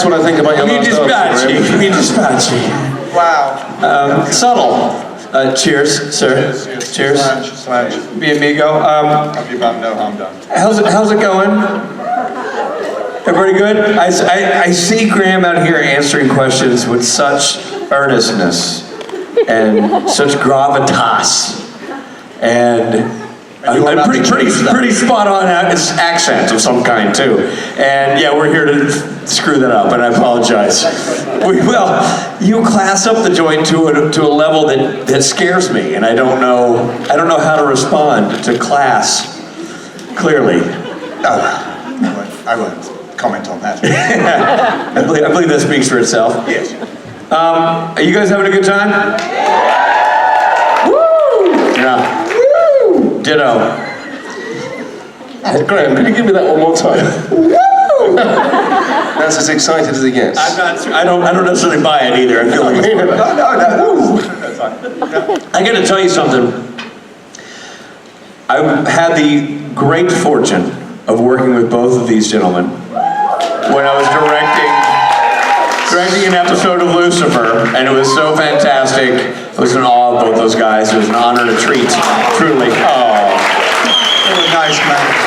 That's what I think about your last answer. Mi dispiace. Wow. Subtle. Cheers, sir. Cheers. Slange. Mi amigo. Happy about no harm done. How's it going? Everybody good? I see Graham out here answering questions with such earnestness and such gravitas, and pretty spot on accent of some kind too. And yeah, we're here to screw that up, and I apologize. You class up the joint to a level that scares me, and I don't know how to respond to class clearly. I won't comment on that. I believe that speaks for itself. Yes. Are you guys having a good time? Woo! Yeah. Woo! Ditto. Graham, could you give me that one more time? Woo! That's as excited as he gets. I don't necessarily buy it either. I feel like No. That's fine. I got to tell you something. I had the great fortune of working with both of these gentlemen when I was directing an episode of Lucifer, and it was so fantastic. I was in awe of both those guys. It was an honor and a treat, truly. Oh, What a nice man.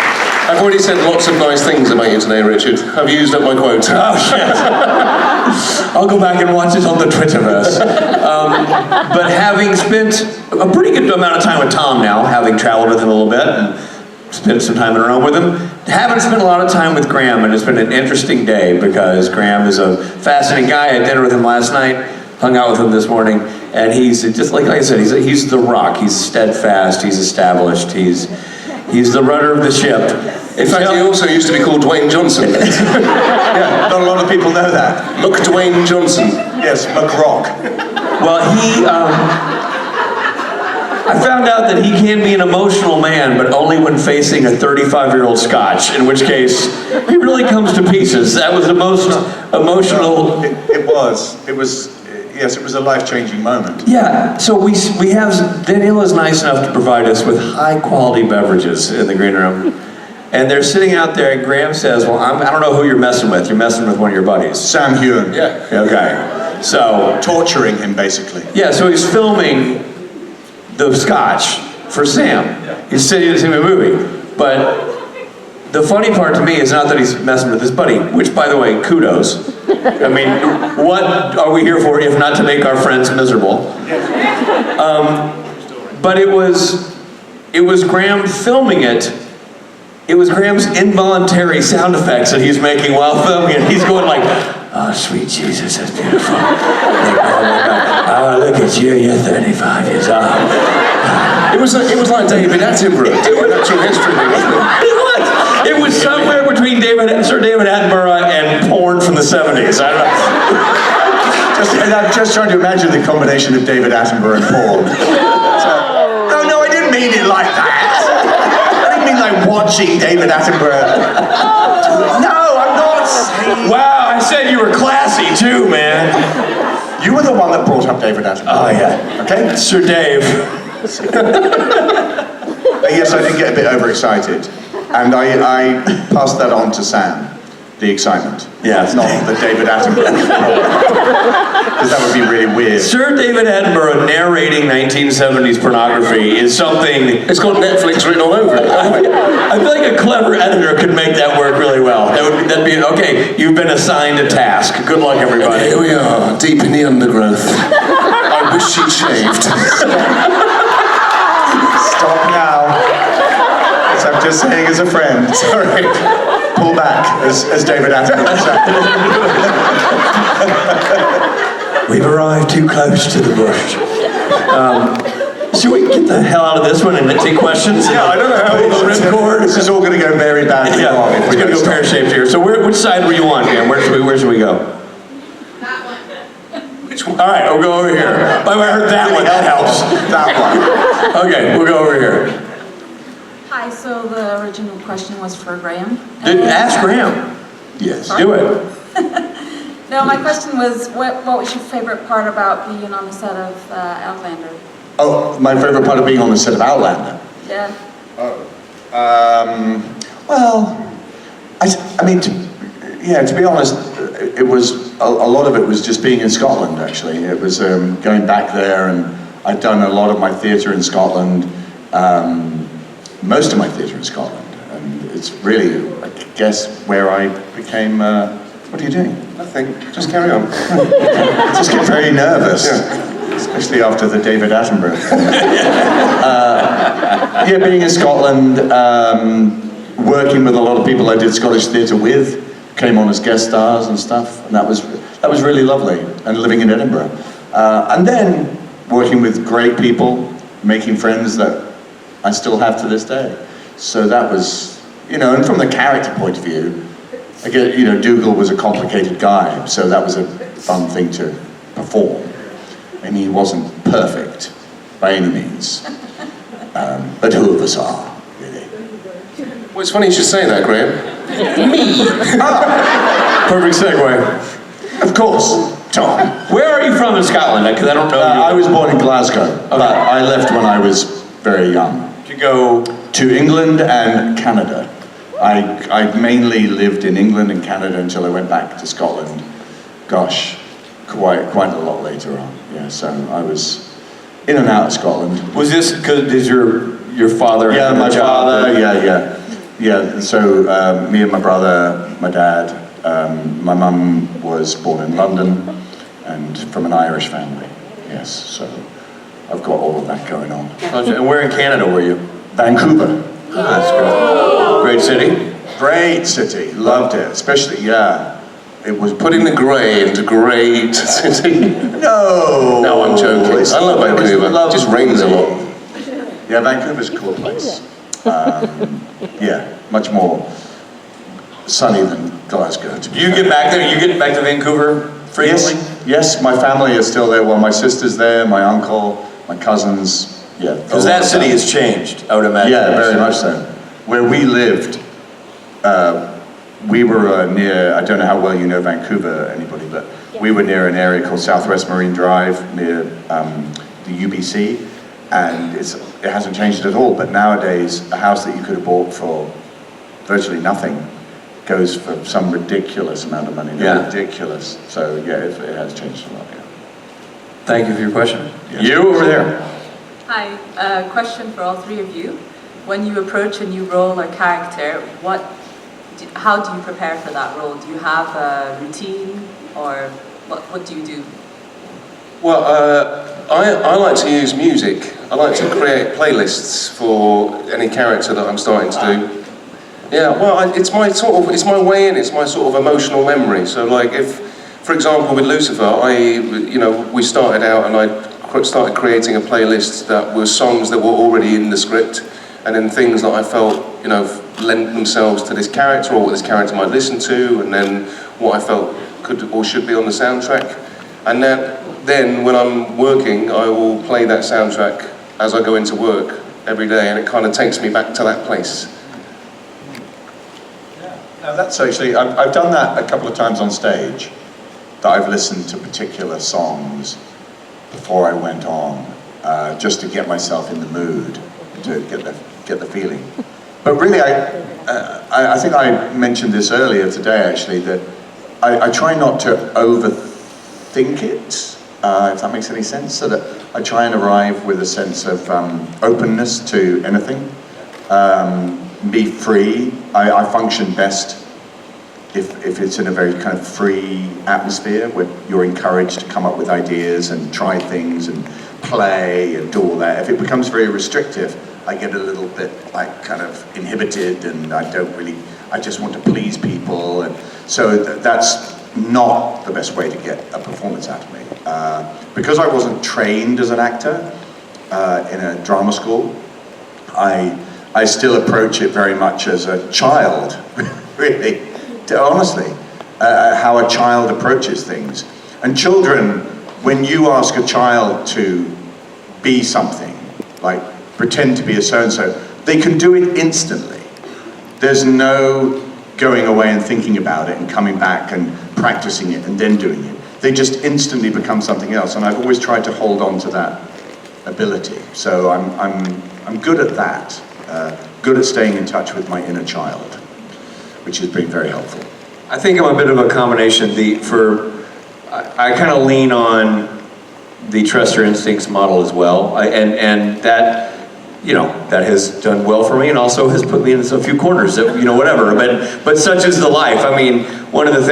I've already said lots of nice things about you today, Richard. I've used up my quote. oh shit. I'll go back and watch it on the Twitterverse. But having spent a pretty good amount of time with Tom now, having traveled with him a little bit, and spent some time in a room with him, haven't spent a lot of time with Graham, and it's been an interesting day because Graham is a fascinating guy. I had dinner with him last night, hung out with him this morning, and he's just like I said, he's the rock. He's steadfast. He's established. He's the rudder of the ship. In fact, he also used to be called Dwayne Johnson. Yeah, not a lot of people know that. Look, Dwayne Johnson. Yes, McRock. Well, I found out that he can be an emotional man, but only when facing a 35-year-old Scotch, in which case he really comes to pieces. That was the most emotional. It was a life-changing moment. Yeah, so we have, Daniela is nice enough to provide us with high-quality beverages in the green room. And they're sitting out there, and Graham says, well, I don't know who you're messing with. You're messing with one of your buddies. Sam Hewen. Yeah. Okay. So. Torturing him, basically. Yeah, so he's filming the Scotch for Sam. Yeah. He's sitting in a movie. But the funny part to me is not that he's messing with his buddy, which, by the way, kudos. I mean, what are we here for if not to make our friends miserable? But it was Graham filming it. It was Graham's involuntary sound effects that he's making while filming it. He's going like, oh, sweet Jesus, that's beautiful. Like, oh my God, oh, look at you, you're 35 years old. It was like David Attenborough doing natural history thing, wasn't it? It was somewhere between Sir David Attenborough and porn from the 70s. I don't know. I'm just trying to imagine the combination of David Attenborough and porn. No, I didn't mean it like that. I mean like watching David Attenborough. No, I'm not saying... Wow, I said you were classy too, man. You were the one that brought up David Attenborough. Oh yeah. Okay? Sir Dave. Yes, I did get a bit overexcited. And I passed that on to Sam. The excitement. Yeah. Not the David Attenborough. Because that would be really weird. Sir David Attenborough narrating 1970s pornography is something... It's got Netflix written all over it. I feel like a clever editor could make that work really well. That'd be okay, you've been assigned a task. Good luck, everybody. Here we are, deep in the undergrowth. I wish she'd shaved. Stop now. As I'm just saying as a friend. Sorry. Pull back, as David Attenborough said. We've arrived too close to the bush. Should we get the hell out of this one and take questions? Yeah, I don't know how the ripcord. This is all going to go very badly. Yeah, it's going to go pear-shaped here. So which side were you on, Dan? Where should we go? That one. Which one? All right, we'll go over here. By the way, I heard that one. That helps. That one. Okay, we'll go over here. Hi, so the original question was for Graham. Ask Graham. Yes. Do it. No, my question was, what was your favorite part about being on the set of Outlander? Oh, my favourite part of being on the set of Outlander? Yeah. Well, I mean, to be honest, it was a lot of it was just being in Scotland. Actually, it was going back there, and I'd done a lot of my theatre in Scotland, most of my theatre in Scotland, and it's really, I guess, where I became. What are you doing? Nothing. Just carry on. I just get very nervous, especially after the David Attenborough. Yeah, being in Scotland, working with a lot of people I did Scottish theatre with, came on as guest stars and stuff, and that was really lovely. And living in Edinburgh, and then working with great people, making friends that I still have to this day. So that was, and from the character point of view. Again, Dougal was a complicated guy, so that was a fun thing to perform. And he wasn't perfect by any means, but who of us are, really? Well, it's funny you should say that, Graham. Perfect segue. Of course, Tom. Where are you from in Scotland? Because I don't know. I was born in Glasgow, but I left when I was very young. To go to England and Canada. I mainly lived in England and Canada until I went back to Scotland. Gosh, quite a lot later on. Yeah, so I was in and out of Scotland. Was this because your father? Yeah, had my a job father. Yeah. So me and my brother, my dad, my mum was born in London, and from an Irish family. Yes, so I've got all of that going on. And where in Canada were you? Vancouver. That's great. Great city. Great city. Loved it. Especially, it was Putting the grey into great city. No. No, I'm joking. I love Vancouver. It just rains a lot. Yeah, Vancouver's a cool place. Much more sunny than Glasgow. You get back there. You get back to Vancouver frequently. Yes. My family is still there. Well, my sister's there. My uncle, my cousins. Yeah. Because that city has changed, I would imagine. Yeah, very much so. Where we lived, we were near, I don't know how well you know Vancouver, anybody, but we were near an area called Southwest Marine Drive, near the UBC, and it hasn't changed at all, but nowadays, a house that you could have bought for virtually nothing goes for some ridiculous amount of money. Yeah. Ridiculous. So, it has changed a lot, yeah. Thank you for your question. Yes. You over there. Hi, question for all three of you. When you approach a new role or character, how do you prepare for that role? Do you have a routine, or what do you do? Well, I like to use music. I like to create playlists for any character that I'm starting to do. Yeah, well, it's my way in. It's my sort of emotional memory. So, like, if, for example, with Lucifer, we started out and I started creating a playlist that were songs that were already in the script, and then things that I felt, lent themselves to this character, or what this character might listen to, and then what I felt could or should be on the soundtrack. And then when I'm working, I will play that soundtrack as I go into work every day, and it kind of takes me back to that place. Now that's actually, I've done that a couple of times on stage, that I've listened to particular songs before I went on, just to get myself in the mood, to get the feeling. But really, I think I mentioned this earlier today, actually, that I try not to overthink it, if that makes any sense, so that I try and arrive with a sense of openness to anything, be free. I function best if it's in a very kind of free atmosphere where you're encouraged to come up with ideas and try things and play and do all that. If it becomes very restrictive, I get a little bit like kind of inhibited, and I just want to please people, and so that's not the best way to get a performance out of me. Because I wasn't trained as an actor in a drama school, I still approach it very much as a child, really. Honestly, how a child approaches things. And children, when you ask a child to be something, like pretend to be a so-and-so, they can do it instantly. There's no going away and thinking about it and coming back and practicing it and then doing it. They just instantly become something else, and I've always tried to hold on to that ability. So I'm good at that, good at staying in touch with my inner child, which has been very helpful. I think I'm a bit of a combination. I kind of lean on the trust your instincts model as well, and that, that has done well for me, and also has put me in a few corners that, whatever. But such is the life. I mean, one of the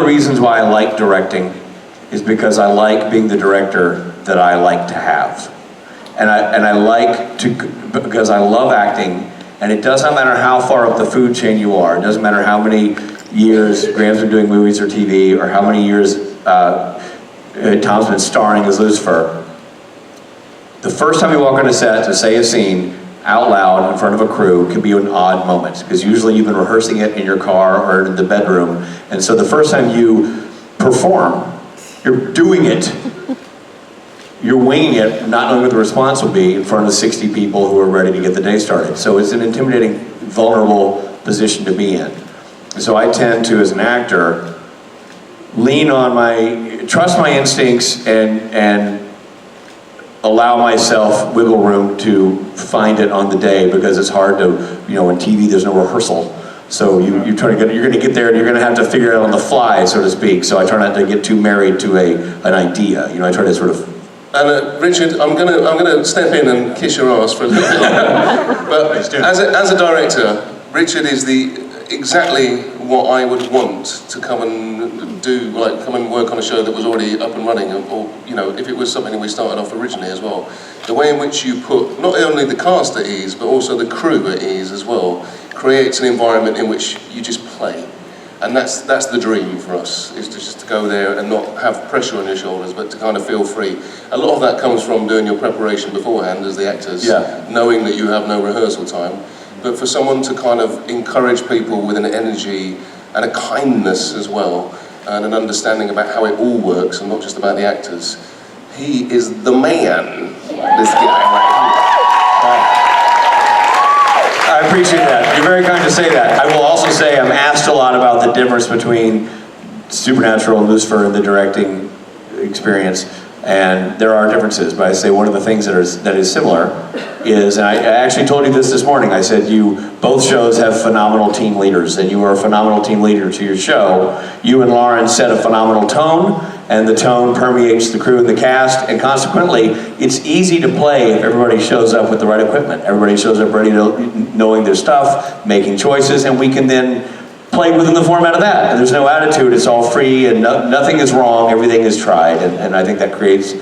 reasons why I like directing is because I like being the director that I like to have, and I like to, because I love acting. And it doesn't matter how far up the food chain you are. It doesn't matter how many years Graham's been doing movies or TV, or how many years Tom's been starring as Lucifer. The first time you walk on a set to say a scene out loud in front of a crew can be an odd moment, because usually you've been rehearsing it in your car or in the bedroom. And so the first time you perform, you're doing it. You're winging it, not knowing what the response will be in front of 60 people who are ready to get the day started. So it's an intimidating, vulnerable position to be in. So I tend to, as an actor, trust my instincts and allow myself wiggle room to find it on the day, because it's hard to, in TV there's no rehearsal. So you're going to get there and you're going to have to figure it out on the fly, so to speak. So I try not to get too married to an idea. I try to sort of. And Richard, I'm gonna step in and kiss your ass for a little bit longer. But as a director, Richard is exactly what I would want to come and do, come and work on a show that was already up and running, or if it was something that we started off originally as well. The way in which you put not only the cast at ease, but also the crew at ease as well, creates an environment in which you just play. And that's the dream for us, is just to go there and not have pressure on your shoulders, but to kind of feel free. A lot of that comes from doing your preparation beforehand as the actors, knowing that you have no rehearsal time. But for someone to kind of encourage people with an energy and a kindness as well, and an understanding about how it all works and not just about the actors, he is the man, this guy right here. I appreciate that. You're very kind to say that. I will also say I'm asked a lot about the difference between Supernatural and Lucifer in the directing experience, and there are differences, but I say one of the things that is similar is, and I actually told you this morning, I said both shows have phenomenal team leaders, and you are a phenomenal team leader to your show. You and Lauren set a phenomenal tone, and the tone permeates the crew and the cast, and consequently, it's easy to play if everybody shows up with the right equipment. Everybody shows up ready to knowing their stuff, making choices, and we can then play within the format of that. And there's no attitude, it's all free, and nothing is wrong, everything is tried, and I think that creates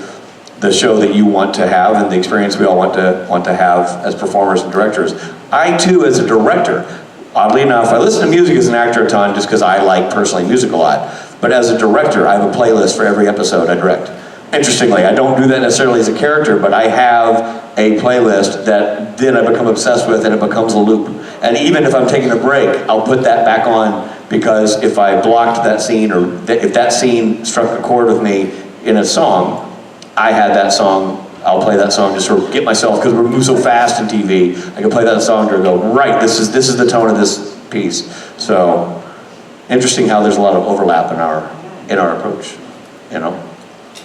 the show that you want to have, and the experience we all want to have as performers and directors. I too, as a director, oddly enough, I listen to music as an actor a ton just because I like personally music a lot. But as a director, I have a playlist for every episode I direct. Interestingly, I don't do that necessarily as a character, but I have a playlist that then I become obsessed with, and it becomes a loop. And even if I'm taking a break, I'll put that back on, because if I blocked that scene, or if that scene struck a chord with me in a song, I had that song, I'll play that song, just sort of get myself, because we move so fast in TV, I can play that song to go, right, this is the tone of this piece. So, interesting how there's a lot of overlap in our approach,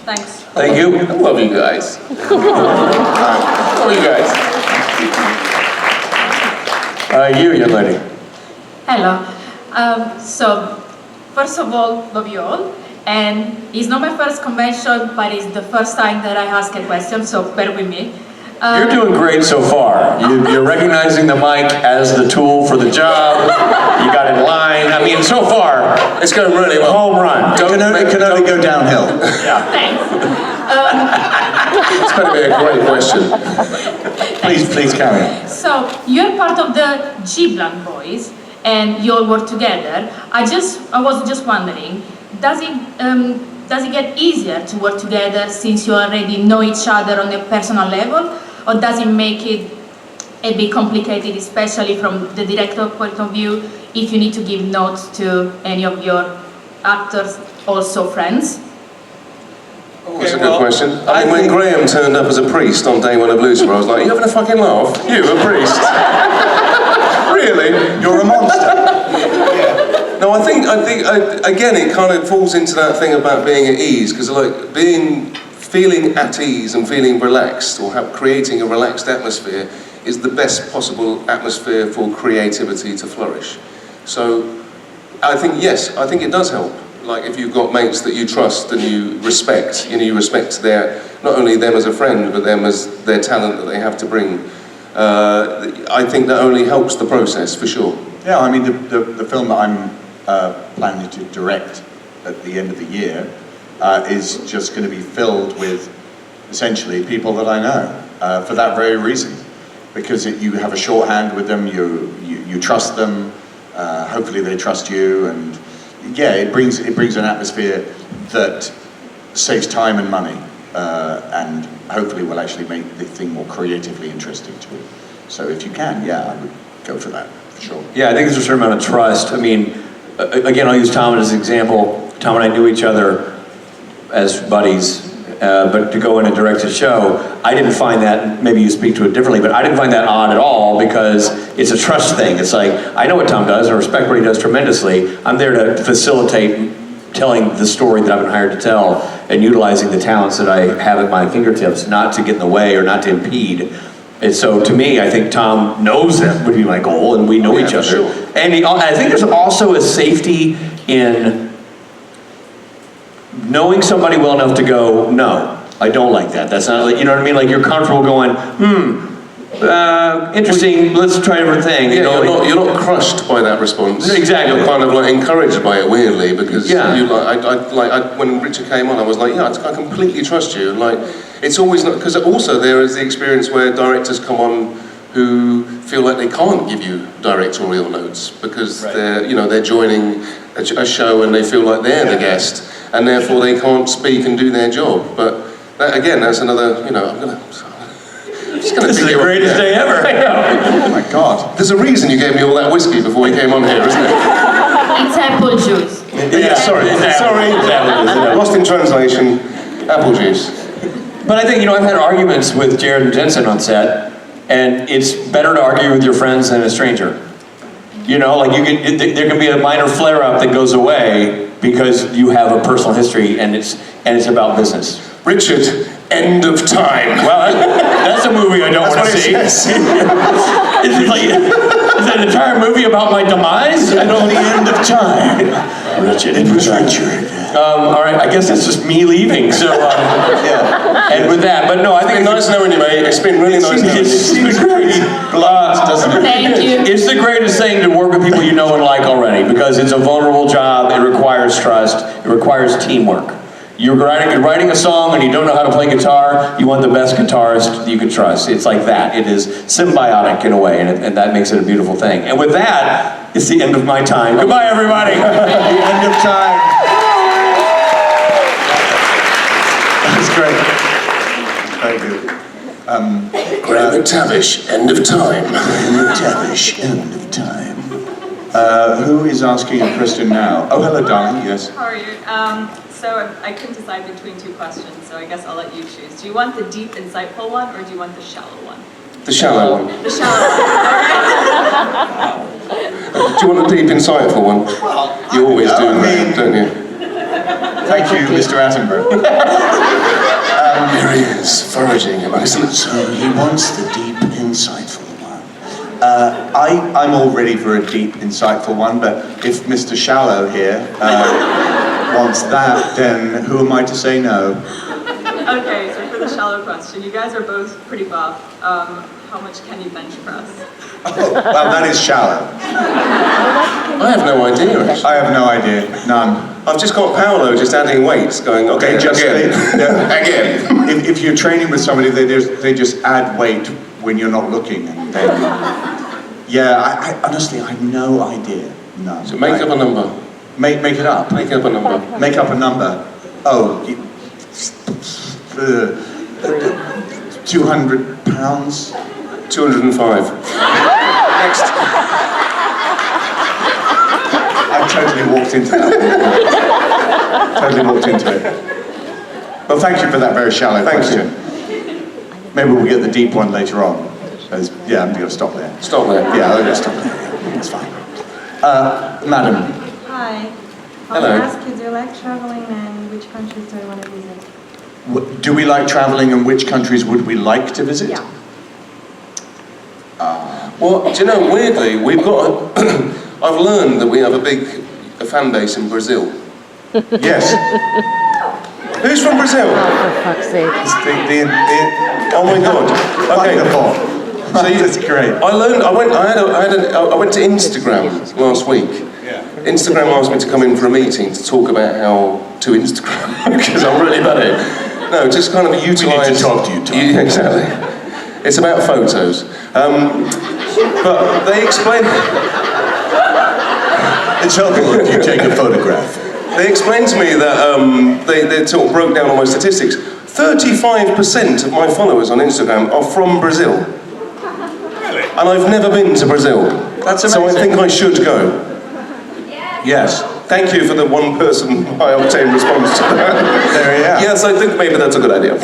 Thanks. Thank you. I love you guys. Love you guys. You, young lady. Hello. So, first of all, love you all. And it's not my first convention, but it's the first time that I ask a question, so bear with me. You're doing great so far. You're recognizing the mic as the tool for the job. You got in line. I mean, so far, It's going really well. home run. It can only go downhill. Thanks. It's going to be a great question. Please carry on. So, you're part of the JIBL2019, and you all work together. I was just wondering, does it get easier to work together since you already know each other on a personal level, or does it make it a bit complicated, especially from the director point of view, if you need to give notes to any of your actors, also friends? That's a good question. I mean, when Graham turned up as a priest on day one of Lucifer, I was like, you having a fucking laugh? You, a priest? Really? You're a monster. No, I think again, it kind of falls into that thing about being at ease, because feeling at ease and feeling relaxed, or creating a relaxed atmosphere, is the best possible atmosphere for creativity to flourish. So I think, yes, I think it does help. Like if you've got mates that you trust and you respect, you respect not only them as a friend, but them as their talent that they have to bring. I think that only helps the process, for sure. Yeah, I mean, the film that I'm planning to direct at the end of the year is just going to be filled with, essentially, people that I know, for that very reason. Because you have a shorthand with them, you trust them, hopefully they trust you, and yeah, it brings an atmosphere that saves time and money, and hopefully will actually make the thing more creatively interesting to you. So if you can, yeah, I would go for that, for sure. Yeah, I think there's a certain amount of trust. I mean, again, I'll use Tom as an example. Tom and I knew each other as buddies, but to go in and direct a show, I didn't find that, maybe you speak to it differently, but I didn't find that odd at all because it's a trust thing. It's like, I know what Tom does and I respect what he does tremendously. I'm there to facilitate telling the story that I've been hired to tell and utilizing the talents that I have at my fingertips, not to get in the way or not to impede. And so to me, I think Tom knows that would be my goal, and we know each other. Sure. And I think there's also a safety in knowing somebody well enough to go, no, I don't like that. That's not, you know what I mean? Like you're comfortable going, interesting, let's try everything. Yeah, you're not crushed by that response. Exactly. You're kind of like encouraged by it weirdly, because Yeah. you when Richard came on, I was like, yeah, I completely trust you. And like, it's always not, because also there is the experience where directors come on who feel like they can't give you directorial notes because they're joining a show and they feel like they're the guest, and therefore they can't speak and do their job. But that, again, that's another, This is the greatest day ever. Oh my God. There's a reason you gave me all that whiskey before you came on here, isn't there? It's apple juice. Yeah, sorry. Lost in translation, apple juice. But I think, I've had arguments with Jared and Jensen on set, and it's better to argue with your friends than a stranger. Like there can be a minor flare-up that goes away because you have a personal history and it's about business. Richard, End of Time. Well, that's a movie I don't want to see. Is it an entire movie about my demise? I don't. The end of time. Richard, it was Richard. All right, I guess that's just me leaving. So, yeah. And with that, but no, I think It's been nice knowing you, mate. It's been really nice knowing you. it's been great. Doesn't it? Thank you. It's the greatest thing to work with people you know and like already because it's a vulnerable job. It requires trust. It requires teamwork. You're writing a song and you don't know how to play guitar, you want the best guitarist you can trust. It's like that. It is symbiotic in a way, and that makes it a beautiful thing. And with that, it's the end of my time. Goodbye, everybody. The end of time. That's great. Very good. Graham McTavish, End of Time. McTavish, end of time. Who is asking a question now? Oh, hello, darling. Yes. How are you? So I couldn't decide between two questions, so I guess I'll let you choose. Do you want the deep, insightful one, or do you want the shallow one? The shallow one. The shallow one. Do you want the deep, insightful one? You always do, don't you? Thank you, Mr. Attenborough. Here he is, foraging amongst them. So he wants the deep, insightful one. I'm all ready for a deep, insightful one, but if Mr. Shallow here wants that, then who am I to say no? Okay, so for the shallow question, you guys are both pretty buff. How much can you bench press? Oh, well, that is shallow. I have no idea, actually. I have no idea. None. I've just got Paolo just adding weights, going, okay, again. If you're training with somebody, they just add weight when you're not looking. And then, yeah, I honestly, I have no idea. None. So make up a number. Make it up. Make up a number. Make up a number. Oh, 200 pounds. 205. Next. I totally walked into that. Totally walked into it. Well, thank you for that very shallow question. Maybe we'll get the deep one later on. Yeah, I'm going to stop there. Stop there. Yeah, I'm going to stop there. It's fine. Madam. Hi. I Hello. want to ask you, do you like traveling and which countries do you want to visit? Do we like traveling and which countries would we like to visit? Yeah. Well, do you know, weirdly, we've got I've learned that we have a big fan base in Brazil. Yes. Who's from Brazil? For fuck's sake. Oh my God. Okay. Wonderful. That's great. I went to Instagram last week. Instagram asked me to come in for a meeting to talk about how to Instagram, because I'm really bad at it. No, just kind of utilise... We need to talk to you, Tom. Yeah, exactly. It's about photos. But they explain... It's helpful if you take a photograph. They explained to me that they sort of broke down all my statistics. 35% of my followers on Instagram are from Brazil. Really? And I've never been to Brazil. That's So I amazing. think I should go. Yes. Thank you for the one person I obtained response to that. There you are. Yes, I think maybe that's a good idea.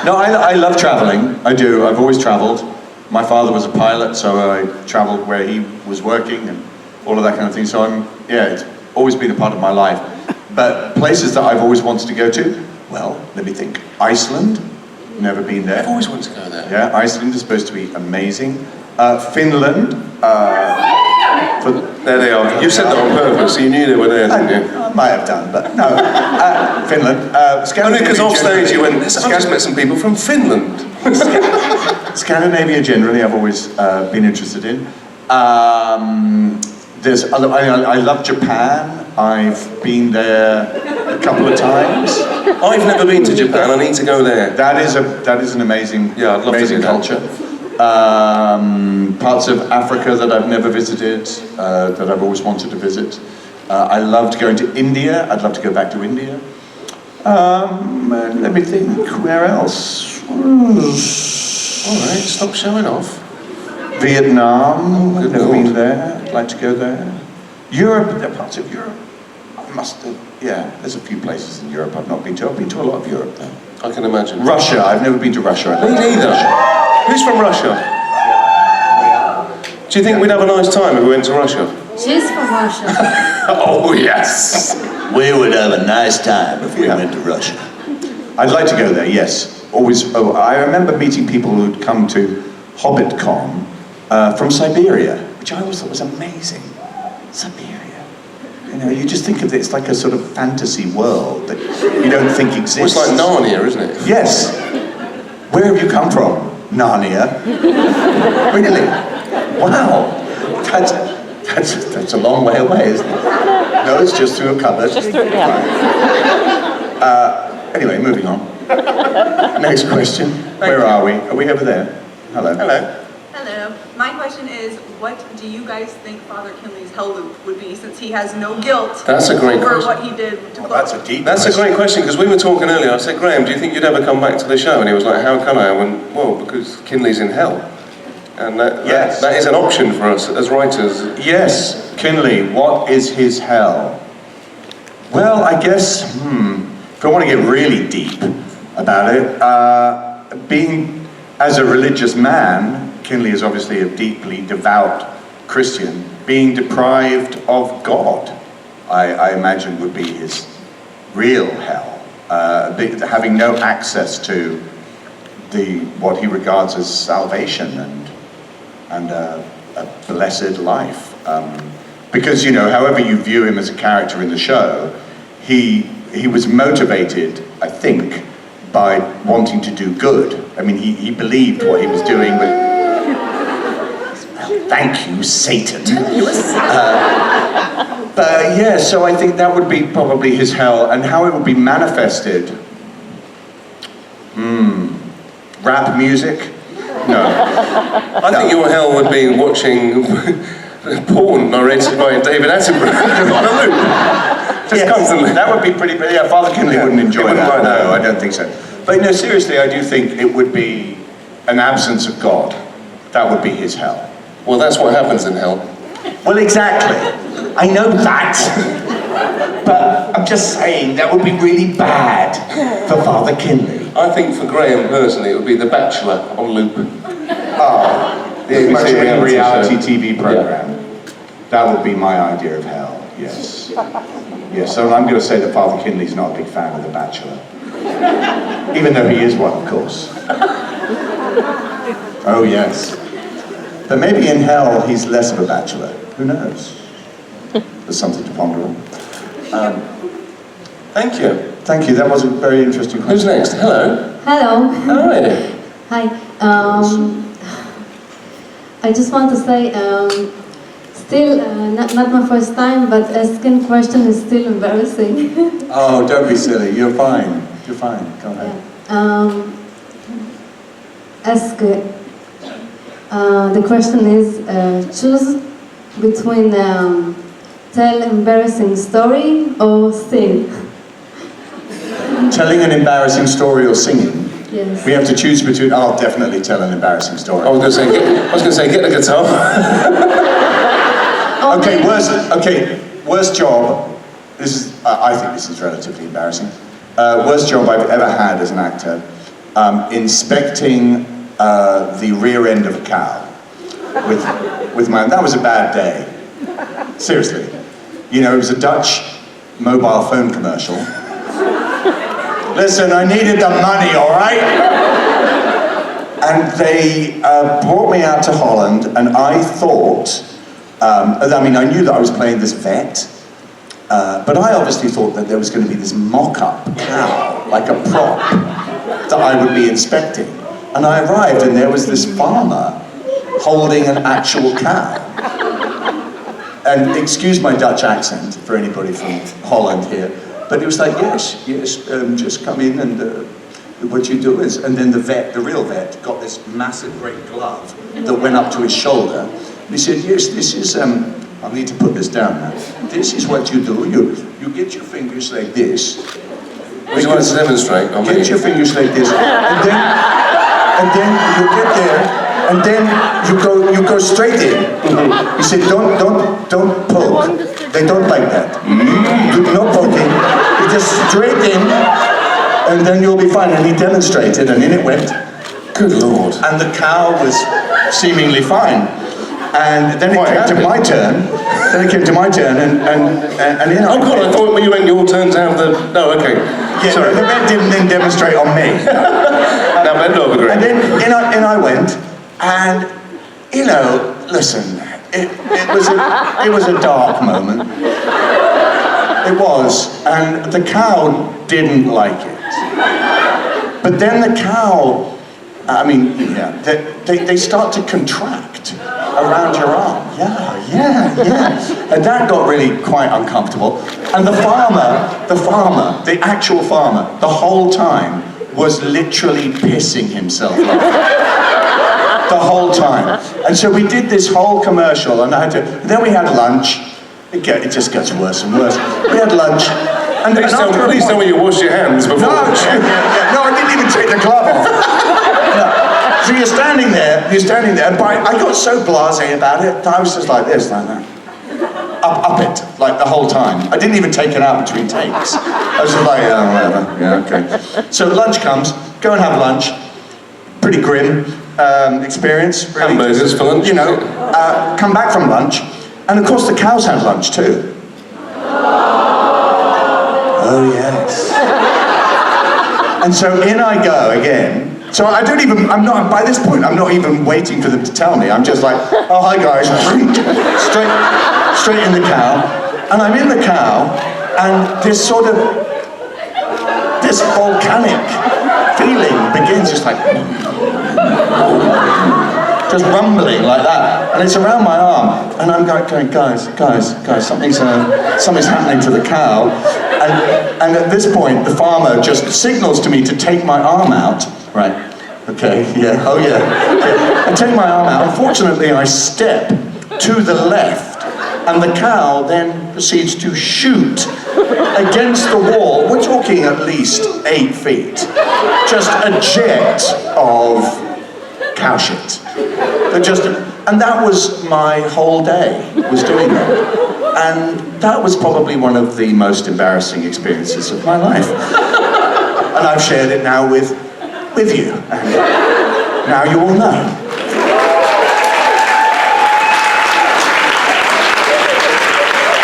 No, I love traveling. I do. I've always traveled. My father was a pilot, so I traveled where he was working and all of that kind of thing. So it's always been a part of my life. But places that I've always wanted to go to, well, let me think. Iceland, never been there. I've always wanted to go there. Yeah, Iceland is supposed to be amazing. Finland. There they are. You said that on purpose, so you knew they were there, didn't you? I might have done, but no. Finland. Only because off stage you went, I've just Scandinavia met some people from Finland. Scandinavia generally I've always been interested in. There's other, I love Japan. I've been there a couple of times. I've never been to Japan, I need to go there. That is an amazing, Yeah, I'd love to amazing do that. culture. Parts of Africa that I've never visited, that I've always wanted to visit. I loved going to India. I'd love to go back to India. Let me think, where else? Alright, stop showing off. Vietnam, good I've never Lord. been there. I'd like to go there. Europe, there are parts of Europe. There's a few places in Europe I've not been to. I've been to a lot of Europe though. I can imagine. Russia, I've never been to Russia. I'd Me like to go to neither. Russia. Who's from Russia? Do you think we'd have a nice time if we went to Russia? She's from Russia. Oh, yes. We would have a nice time if we went to Russia. I'd like to go there, yes. Always. Oh, I remember meeting people who'd come to HobbitCon from Siberia, which I always thought was amazing. Siberia. You know, you just think of it, it's like a sort of fantasy world that you don't think exists. Well, it's like Narnia, isn't it? Yes. Where have you come from? Narnia. Really? Wow. That's a long way away, isn't it? No, it's just through a cupboard. Anyway, moving on. Next question. Where are we? Are we over there? Hello. Hello. Hello. My question is, what do you guys think Father Kinley's hell loop would be, since he has no guilt That's a great over question. what he did to Well, Chloe? that's a deep That's a question. great question, because we were talking earlier. I said, Graham, do you think you'd ever come back to the show? And he was like, how can I? I went, well, because Kinley's in hell. And Yes. that is an option for us as writers. Yes, Kinley, what is his hell? Well, I guess, if I want to get really deep about it, being, as a religious man, Kinley is obviously a deeply devout Christian, being deprived of God, I imagine would be his real hell. Having no access to what he regards as salvation and a blessed life. Because, you know, however you view him as a character in the show, he was motivated, I think, by wanting to do good. I mean, he believed what he was doing, but thank you, Satan. But yeah, so I think that would be probably his hell, and how it would be manifested. Rap music? No. I think your hell would be watching porn narrated by David Attenborough on a loop. Just constantly. That would be pretty, yeah, Father Kinley wouldn't enjoy He wouldn't that. like that. No, I don't think so. But no, seriously, I do think it would be an absence of God. That would be his hell. Well, that's what happens in hell. Well, exactly. I know that. But I'm just saying, that would be really bad for Father Kinley. I think for Graham personally, it would be The Bachelor on loop. Oh, The much ABC like a reality show. TV program. That would be my idea of hell, yes. Yes, so I'm going to say that Father Kinley's not a big fan of The Bachelor. Even though he is one, of course. Oh, yes. But maybe in hell, he's less of a bachelor. Who knows? There's something to ponder on. Thank you. Thank you, that was a very interesting question. Who's next? Hello. Hello. How are you? Hi. I just want to say, still, not my first time, but asking question is still embarrassing. Oh, don't be silly. You're fine. You're fine. Go ahead. The question is, choose between tell embarrassing story or sing. Telling an embarrassing story or singing? Yes. We have to choose between. I'll definitely tell an embarrassing story. I was going to say, get the guitar. Okay, worst job. This is. I think this is relatively embarrassing. Worst job I've ever had as an actor. Inspecting the rear end of a cow with my. That was a bad day. Seriously. You know, it was a Dutch mobile phone commercial. Listen, I needed the money, all right? And they brought me out to Holland, and I thought, I knew that I was playing this vet, but I obviously thought that there was going to be this mock-up cow, like a prop, that I would be inspecting. And I arrived, and there was this farmer holding an actual cow. And excuse my Dutch accent for anybody from Holland here, but it was like, yes, just come in and what you do is, and then the real vet, got this massive great glove that went up to his shoulder. And he said, yes, this is, I need to put this down now. This is what you do, you get your fingers like this. Would you like to demonstrate? Get your fingers like this, and then you get there, and then you go straight in. He said, don't poke. They don't like that. No poking. You just straight in, and then you'll be fine. And he demonstrated, and in it went. Good Lord. And the cow was seemingly fine. And then it came to my turn. And you know. Oh God, I thought you went your turn to have the. No, okay. Yeah, sorry. The vet didn't then demonstrate on me. Now, Ben Dog agreed. And then in I went, and you know, listen, it was a dark moment. It was, and the cow didn't like it. But then the cow, they start to contract around your arm. Yeah. And that got really quite uncomfortable. And the actual farmer, the whole time was literally pissing himself off. The whole time. And so we did this whole commercial, and then we had lunch. It just gets worse and worse. We had lunch. And Please tell me you wash your hands before. No, I didn't even take the glove off. No. So you're standing there, and I got so blasé about it, that I was just like this, like that. Up it, like the whole time. I didn't even take it out between takes. I was just like, whatever, yeah, okay. So lunch comes, go and have lunch. Pretty grim experience. Really. Hamburgers for lunch. You know, come back from lunch, and of course the cows had lunch too. Oh yes. And so in I go again. So by this point, I'm not even waiting for them to tell me. I'm just like, oh, hi guys. straight in the cow. And I'm in the cow, and this volcanic feeling begins, just like, just rumbling like that. And it's around my arm. And I'm going, guys, something's happening to the cow. And at this point, the farmer just signals to me to take my arm out. Right, okay, yeah, oh yeah. I take my arm out. Unfortunately, I step to the left, and the cow then proceeds to shoot against the wall. We're talking at least 8 feet. Just a jet of cow shit. And that was my whole day, was doing that. And that was probably one of the most embarrassing experiences of my life. And I've shared it now with you. And now you all know.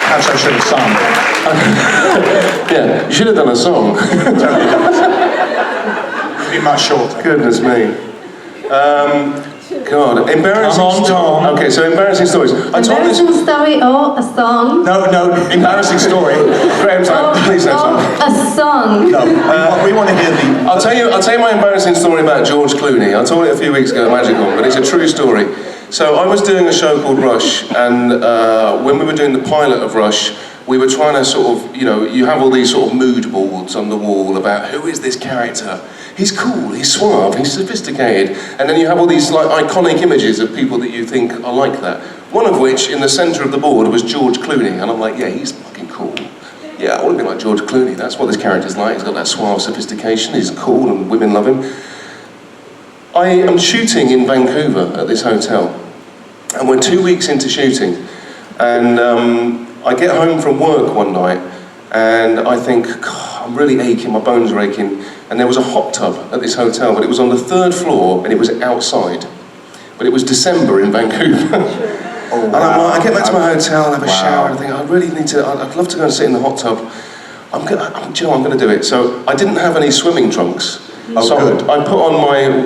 Perhaps I should have sung. Yeah, you should have done a song. It'd be much shorter. Goodness me. God, embarrassing. Come on, Tom. Okay, so embarrassing stories. I told this. Embarrassing story or a song? No, embarrassing story. Graham's like, please no Or son. a song. No, we want to hear the... I'll tell you my embarrassing story about George Clooney. I told it a few weeks ago at MagicCon, but it's a true story. So I was doing a show called Rush, and when we were doing the pilot of Rush, we were trying to sort of, you have all these sort of mood boards on the wall about who is this character? He's cool, he's suave, he's sophisticated, and then you have all these like iconic images of people that you think are like that. One of which, in the centre of the board, was George Clooney, and I'm like, yeah, he's fucking cool. Yeah, I want to be like George Clooney, that's what this character's like. He's got that suave sophistication, he's cool, and women love him. I am shooting in Vancouver at this hotel, and we're 2 weeks into shooting, and I get home from work one night, and I think, God, I'm really aching, my bones are aching, and there was a hot tub at this hotel, but it was on the 3rd floor, and it was outside. But it was December in Vancouver. Oh, and I'm like, I get back to my hotel, I have a shower, and I think, I really need to, I'd love to go and sit in the hot tub. I'm going to do it. So I didn't have any swimming trunks. Oh, so good. I put on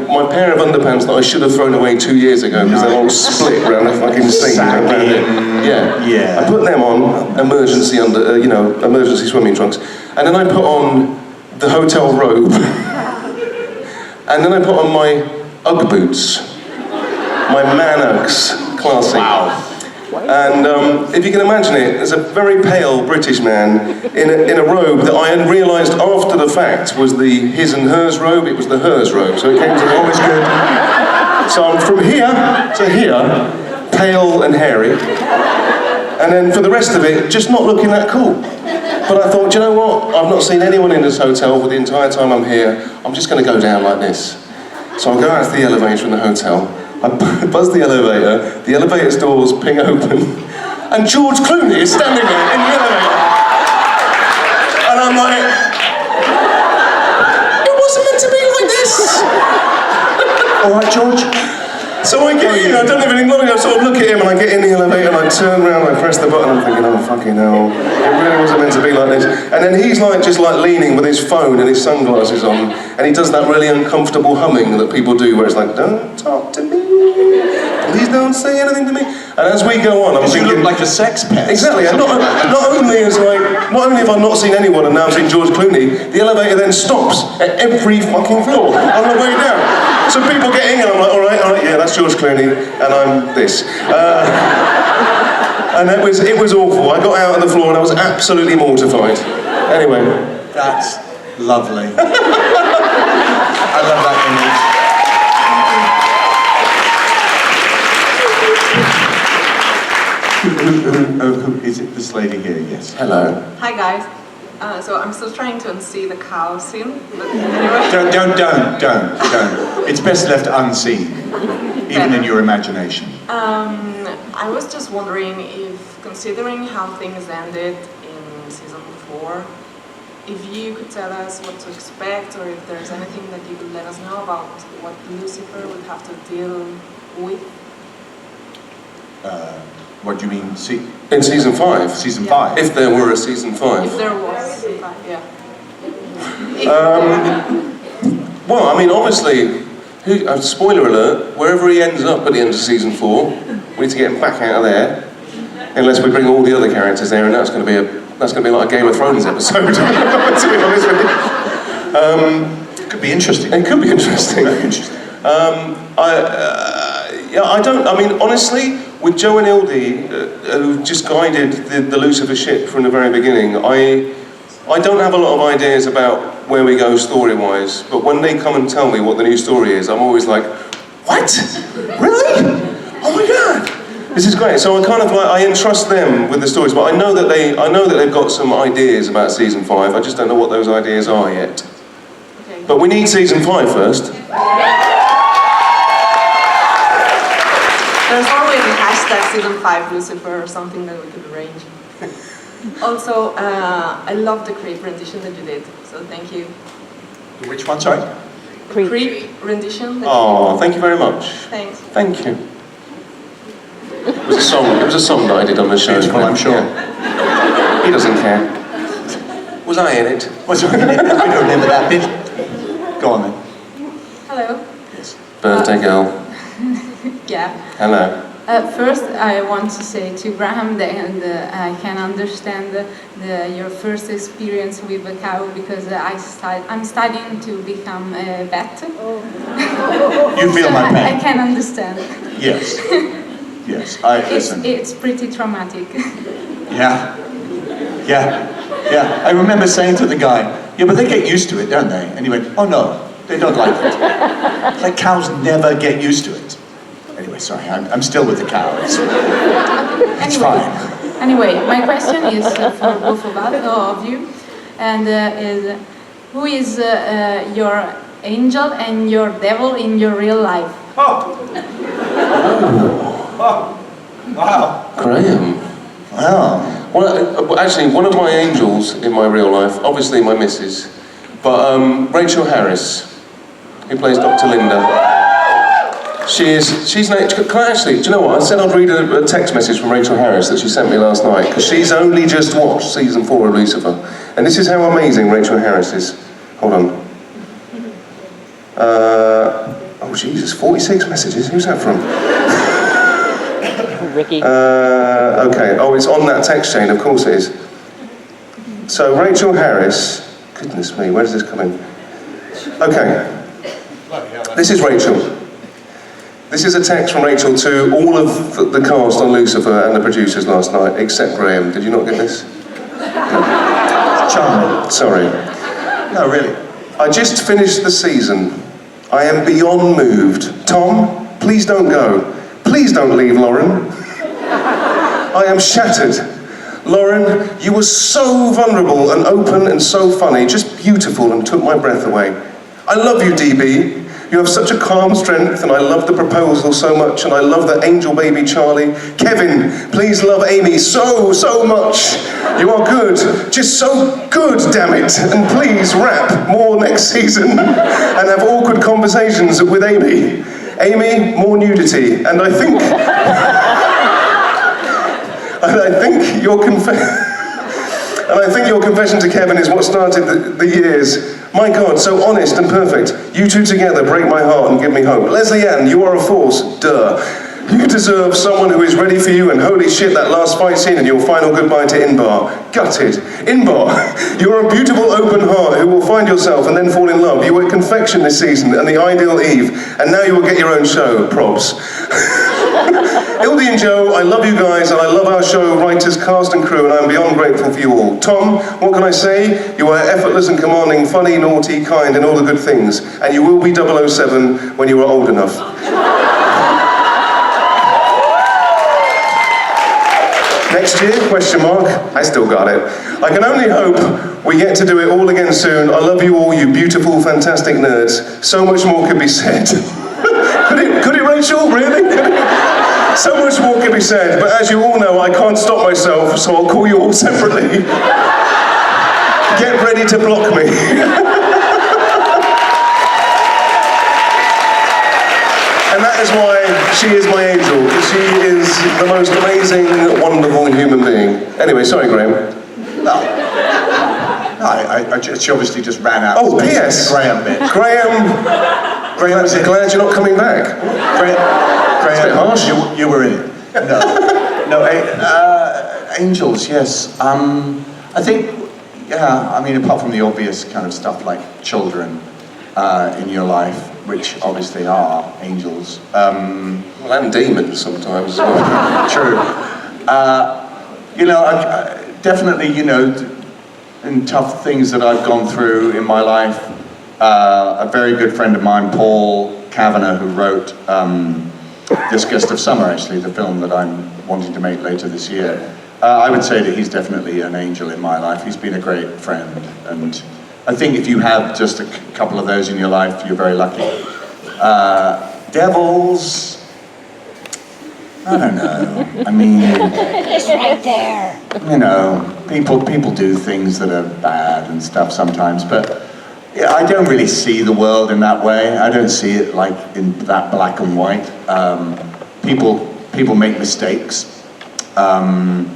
my pair of underpants that I should have thrown away 2 years ago because they're all split around the fucking sink. Around it. Yeah. I put them on, emergency emergency swimming trunks, and then I put on the hotel robe, and then I put on my Ugg boots, my man Uggs, classic. Wow. And if you can imagine it, there's a very pale British man in a robe that I had realised after the fact was the his and hers robe. It was the hers robe, so it came to always good. So I'm from here to here, pale and hairy, and then for the rest of it, just not looking that cool. But I thought, do you know what? I've not seen anyone in this hotel for the entire time I'm here. I'm just going to go down like this. So I go out to the elevator in the hotel. I buzz the elevator's doors ping open, and George Clooney is standing there in the elevator. And I'm like, it wasn't meant to be like this. All right, George. So I get in, I don't even acknowledge, I sort of look at him and I get in the elevator and I turn around and I press the button and I'm thinking, oh fucking hell, it really wasn't meant to be like this. And then he's like, just like leaning with his phone and his sunglasses on, and he does that really uncomfortable humming that people do where it's like, don't talk to me, please don't say anything to me. And as we go on, I'm thinking... You look like a sex pest. Exactly, and not only have I not seen anyone and now I've seen George Clooney, the elevator then stops at every fucking floor on the way down. So people get in and I'm like, all right, yeah, that's George Clooney, and I'm this. And it was awful. I got out on the floor and I was absolutely mortified. Anyway. That's lovely. I love that image. Who is it? This lady here, yes. Hello. Hi guys. So I'm still trying to unsee the cow scene, but anyway. Don't. It's best left unseen, even in your imagination. I was just wondering if, considering how things ended in season 4, if you could tell us what to expect, or if there's anything that you could let us know about what Lucifer would have to deal with. What do you mean? In season 5? Season 5? If there were a season 5. If there was season 5, yeah. Well, I mean, obviously, spoiler alert, wherever he ends up at the end of season 4, we need to get him back out of there, unless we bring all the other characters there, and that's going to be like a Game of Thrones episode, to be honest with you. It could be interesting. It could be interesting. Very interesting. Honestly, with Joe and Ildy, who just guided the Lucifer ship from the very beginning, I don't have a lot of ideas about where we go story-wise, but when they come and tell me what the new story is, I'm always like, what? Really? Oh my God! This is great. So I entrust them with the stories, but I know that they've got some ideas about season 5. I just don't know what those ideas are yet. Okay. But we need season 5 first. There's always a hashtag season 5 Lucifer or something that we could arrange. Also, I love the creep rendition that you did, so thank you. Which one, sorry? Creep rendition. Oh, thank you very much. Thanks. Thank you. It was a song that I did on the show. Beautiful, I'm sure. Yeah. He doesn't care. Was I in it? I don't remember that bit. Go on then. Hello. Birthday girl. Yeah. Hello. First, I want to say to Graham that I can understand your first experience with a cow because I'm studying to become a vet. You feel my I pain? can understand. Yes. Yes, listen. It's pretty traumatic. Yeah. Yeah. Yeah. I remember saying to the guy, yeah, but they get used to it, don't they? And he went, oh no, they don't like it. Like cows never get used to it. Anyway, sorry, I'm still with the cows. It's fine. Anyway, my question is for both of you, and is who is your angel and your devil in your real life? Oh. Wow. Graham. Wow. Well, actually, one of my angels in my real life, obviously my missus, but Rachel Harris, who plays Dr. Linda. She's can I actually, do you know what? I said I'd read a text message from Rachel Harris that she sent me last night, because she's only just watched season 4 of Lucifer. And this is how amazing Rachel Harris is. Hold on. Oh Jesus, 46 messages, who's that from? Ricky. Okay, oh, it's on that text chain, of course it is. So Rachel Harris, goodness me, where does this come in? Okay, this is Rachel. This is a text from Rachel to all of the cast on Lucifer and the producers last night, except Graham. Did you not get this? No. Charming. Sorry. No, really. I just finished the season. I am beyond moved. Tom, please don't go. Please don't leave, Lauren. I am shattered. Lauren, you were so vulnerable and open and so funny, just beautiful, and took my breath away. I love you, DB. You have such a calm strength, and I love the proposal so much, and I love the angel baby Charlie. Kevin, please love Amy so much. You are good, just so good, damn it. And please rap more next season and have awkward conversations with Amy. Amy, more nudity, and I think your confession to Kevin is what started the years. My God, so honest and perfect. You two together break my heart and give me hope. Leslie Ann, you are a force, duh. You deserve someone who is ready for you, and holy shit, that last fight scene and your final goodbye to Inbar. Gutted. Inbar, you are a beautiful open heart who will find yourself and then fall in love. You were Confection this season and the ideal Eve, and now you will get your own show. Probs. Hildy and Joe, I love you guys, and I love our show, writers, cast and crew, and I'm beyond grateful for you all. Tom, what can I say? You are effortless and commanding, funny, naughty, kind, and all the good things, and you will be 007 when you are old enough. Next year, question mark, I still got it. I can only hope we get to do it all again soon. I love you all, you beautiful, fantastic nerds. So much more could be said. Could it, Rachel? Really? So much more could be said, but as you all know, I can't stop myself, so I'll call you all separately. Get ready to block me. And that is why she is my angel. She is the most amazing, wonderful human being. Anyway, sorry, Graham. She obviously just ran out. Oh, P.S. Graham bit. Graham, glad you're not coming back. Graham, It's a bit harsh. you were in it. No, angels, yes. I think, yeah, I mean, apart from the obvious kind of stuff like children in your life, which obviously are angels. Well, and demons sometimes as well. True. You know, definitely, you know, in tough things that I've gone through in my life, a very good friend of mine, Paul Kavanagh, who wrote Disgust of Summer, actually, the film that I'm wanting to make later this year. I would say that he's definitely an angel in my life. He's been a great friend, and I think if you have just a couple of those in your life, you're very lucky. Devils, I don't know. I mean, It's right there. you know, people do things that are bad and stuff sometimes, but yeah, I don't really see the world in that way. I don't see it like in that black and white. People make mistakes, and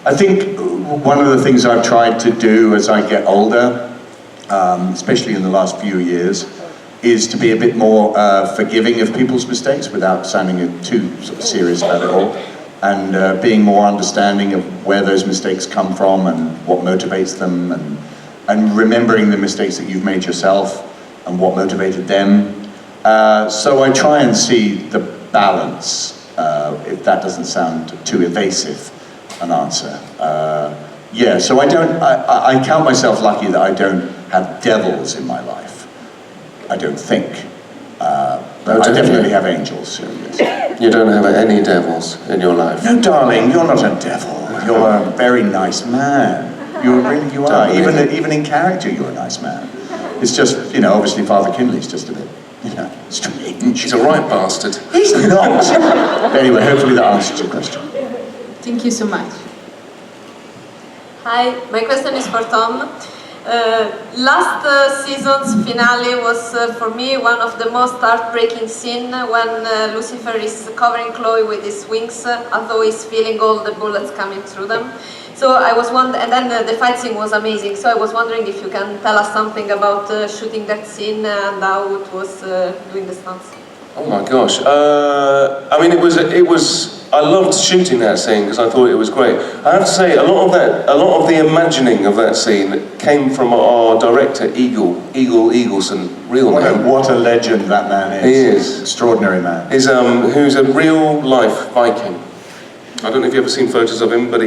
I think one of the things I've tried to do as I get older, especially in the last few years, is to be a bit more forgiving of people's mistakes without sounding too sort of serious about it all, and being more understanding of where those mistakes come from and what motivates them, and remembering the mistakes that you've made yourself and what motivated them. So I try and see the balance, if that doesn't sound too evasive an answer. Yeah, so I count myself lucky that I don't have devils in my life. I don't think. But I definitely have angels, so yes. You don't have any devils in your life? No, darling, you're not a devil. You're a very nice man. You are. Even in character, you're a nice man. It's just, obviously Father Kinley's just a bit, strange. He's a right bastard. He's not. Anyway, hopefully that answers your question. Thank you so much. Hi, my question is for Tom. Last season's finale was for me one of the most heartbreaking scenes when Lucifer is covering Chloe with his wings, although he's feeling all the bullets coming through them. So I was wondering, and then the fight scene was amazing. So I was wondering if you can tell us something about shooting that scene and how it was doing the stunts. Oh my gosh! I mean, it was. I loved shooting that scene because I thought it was great. I have to say, a lot of the imagining of that scene came from our director, Eagle Eagleson, real name. What a legend that man is. He is. Extraordinary man. Who's a real life Viking. I don't know if you've ever seen photos of him, but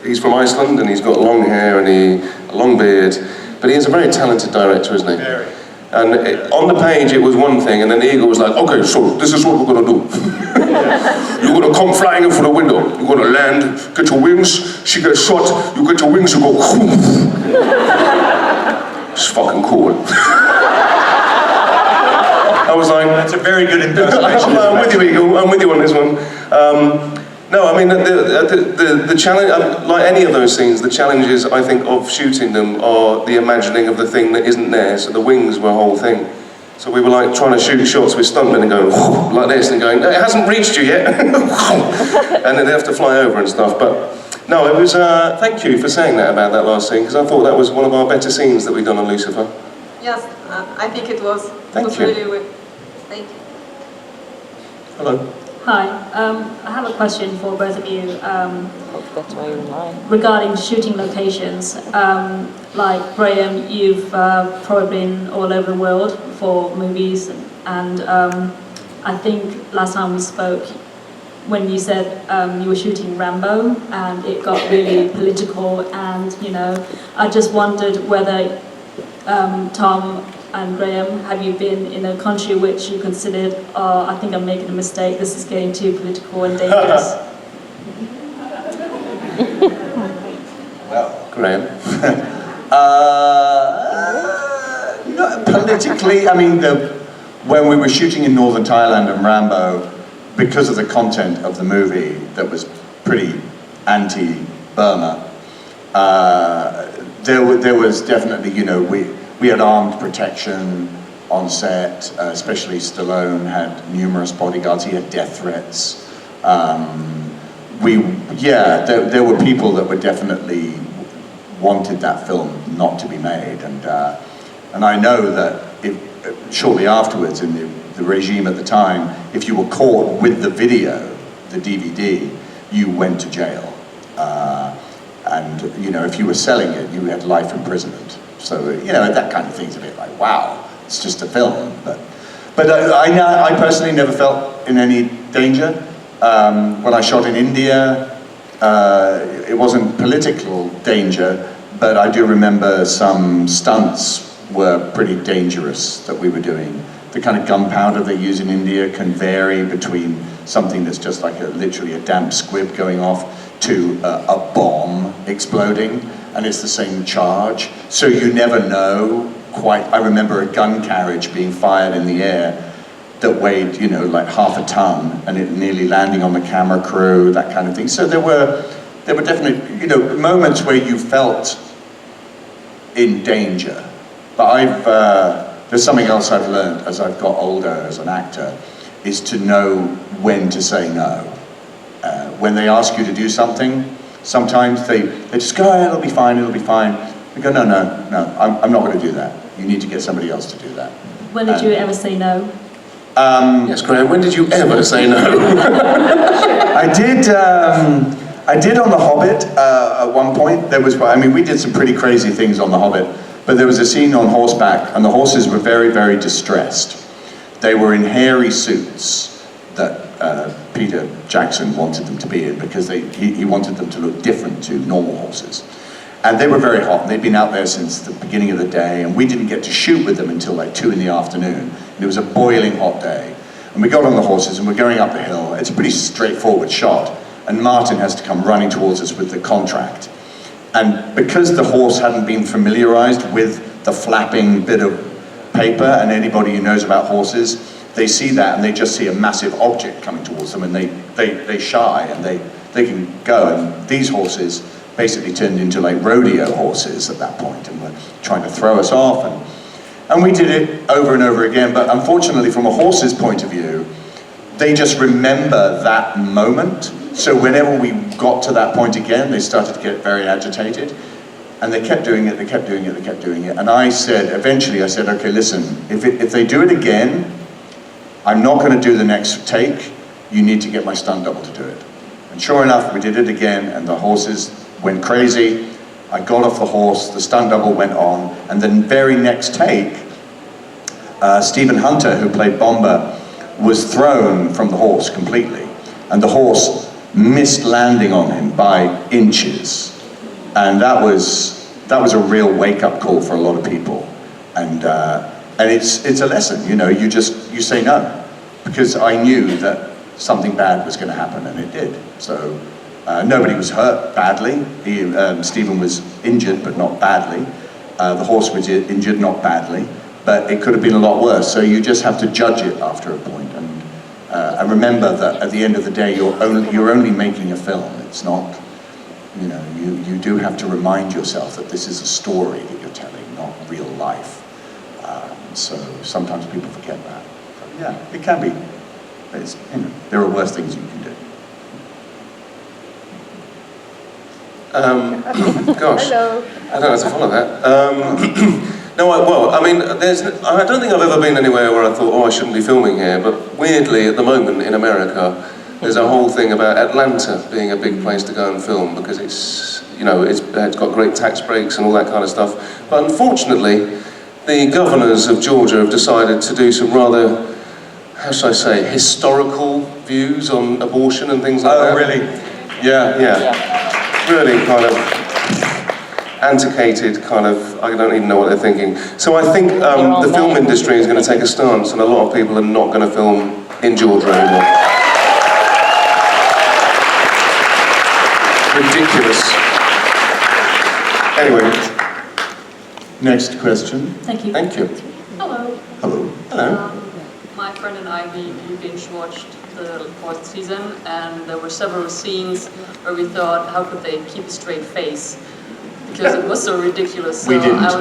he's from Iceland and he's got long hair and a long beard. But he is a very talented director, isn't he? Very. And on the page it was one thing, and then Eagle was like, okay, so this is what we're going to do. You're going to come flying in from the window. You're going to land, get your wings, she gets shot, you get your wings, you go, it's fucking cool. I was like... That's a very good impersonation. I'm with you, Eagle, I'm with you on this one. No, I mean, the challenge, like any of those scenes, the challenges, I think, of shooting them are the imagining of the thing that isn't there. So the wings were a whole thing. So we were like trying to shoot shots with stuntmen and going like this and going, it hasn't reached you yet. And then they have to fly over and stuff. But no, it was, thank you for saying that about that last scene, because I thought that was one of our better scenes that we've done on Lucifer. Yes, I think it was. Thank you. Really good. Thank you. Hello. Hi, I have a question for both of you regarding shooting locations. Like Graham, you've probably been all over the world for movies, and I think last time we spoke, when you said you were shooting Rambo, and it got really political, and I just wondered whether Tom and Graham, have you been in a country which you considered, I think I'm making a mistake, this is getting too political and dangerous? Well, Graham. Not politically, I mean, when we were shooting in northern Thailand and Rambo, because of the content of the movie that was pretty anti-Burma, there was definitely, we had armed protection on set, especially Stallone had numerous bodyguards, he had death threats. There were people that were definitely wanted that film not to be made, and I know that shortly afterwards in the regime at the time, if you were caught with the video, the DVD, you went to jail. And if you were selling it, you had life imprisonment. So, that kind of thing's a bit like, wow, it's just a film. But I personally never felt in any danger. When I shot in India, it wasn't political danger, but I do remember some stunts were pretty dangerous that we were doing. The kind of gunpowder they use in India can vary between something that's just like literally a damp squib going off to a bomb exploding, and it's the same charge. So you never know quite. I remember a gun carriage being fired in the air that weighed, like half a ton, and it nearly landing on the camera crew, that kind of thing. So there were definitely, moments where you felt in danger. But there's something else I've learned as I've got older as an actor, is to know when to say no. When they ask you to do something, sometimes they just go, oh, it'll be fine. We go, no, I'm not going to do that. You need to get somebody else to do that. When did you ever say no? Yes, Graham, when did you ever say no? I did on The Hobbit at one point. We did some pretty crazy things on The Hobbit, but there was a scene on horseback, and the horses were very, very distressed. They were in hairy suits that Peter Jackson wanted them to be in because he wanted them to look different to normal horses. And they were very hot, and they'd been out there since the beginning of the day, and we didn't get to shoot with them until like 2 in the afternoon. And it was a boiling hot day. And we got on the horses, and we're going up the hill. It's a pretty straightforward shot. And Martin has to come running towards us with the contract. And because the horse hadn't been familiarized with the flapping bit of paper, and anybody who knows about horses, they see that and they just see a massive object coming towards them, and they shy and they can go. And these horses basically turned into like rodeo horses at that point, and were trying to throw us off. And we did it over and over again, but unfortunately from a horse's point of view, they just remember that moment. So whenever we got to that point again, they started to get very agitated. And they kept doing it, they kept doing it, they kept doing it. And eventually I said, okay, listen, if they do it again, I'm not going to do the next take. You need to get my stunt double to do it. And sure enough, we did it again, and the horses went crazy. I got off the horse, the stunt double went on, and the very next take, Stephen Hunter, who played Bomber, was thrown from the horse completely. And the horse missed landing on him by inches. And that was a real wake-up call for a lot of people. And it's a lesson, you know, you say no. Because I knew that something bad was going to happen, and it did. So nobody was hurt badly. Stephen was injured, but not badly. The horse was injured, not badly. But it could have been a lot worse. So you just have to judge it after a point. And remember that at the end of the day, you're only making a film. It's not, you know, you do have to remind yourself that this is a story that you're telling, not real life. So sometimes people forget that. But yeah, it can be. It's, you know, there are worse things you can do. Gosh, Hello. I don't know how to follow that. I don't think I've ever been anywhere where I thought, oh, I shouldn't be filming here, but weirdly, at the moment in America, there's a whole thing about Atlanta being a big place to go and film because it's got great tax breaks and all that kind of stuff. But unfortunately, the governors of Georgia have decided to do some rather, how should I say, historical views on abortion and things like that. Oh, really? Yeah. Really kind of antiquated kind of, I don't even know what they're thinking. So I think the film industry is going to take a stance, and a lot of people are not going to film in Georgia anymore. Ridiculous. Anyway. Next question. Thank you. Thank you. Hello. Hello. Hello. My friend and I, we binge-watched the 4th season, and there were several scenes where we thought, how could they keep a straight face? Because it was so ridiculous. So We didn't. how